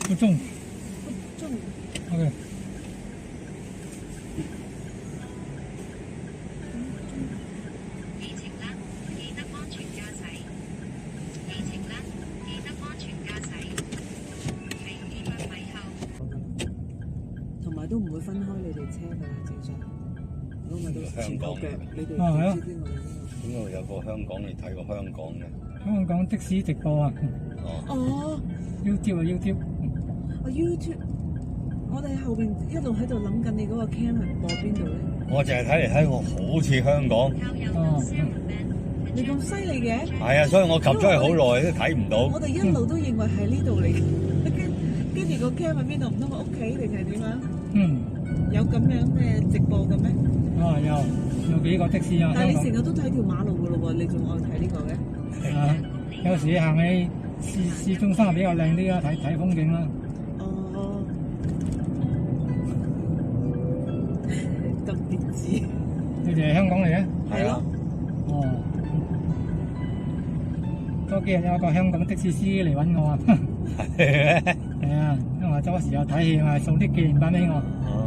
個鐘中，OK。起程啦，記得安全駕駛。起程啦，記得安全駕駛。喺200米後。同埋都唔會分開你哋車㗎啦，正常。如果咪到前後腳，你哋啊係啊唔知邊個嚟㗎？點解有個香港你睇過香港嘅？香港的士直播啊哦， ，YouTube 啊 YouTube。我 YouTube，我哋後邊一路喺度諗緊你嗰個 cam 係播邊度咧？我淨係睇嚟睇去，好似香港。哦，你咁犀利嘅？係啊，所以我撳咗去好耐都睇唔到。我哋一路都認為係呢度嚟嘅，跟住個 cam 喺邊度？唔通我屋企定係點啊？嗯，有咁樣嘅直播嘅咩？啊有幾個的士啊，但係你香成日都睇條馬路㗎咯喎，你仲愛睇呢個嘅？港啊，有時行喺市中心比較靚啲啦，睇風景啦。哦，咁別致，你哋係香港嚟嘅？係咯。哦，嗰幾日有個香港的士司機嚟揾我啊，係咩？係啊，因為我周時有睇戲，咪送啲紀念品俾我。哦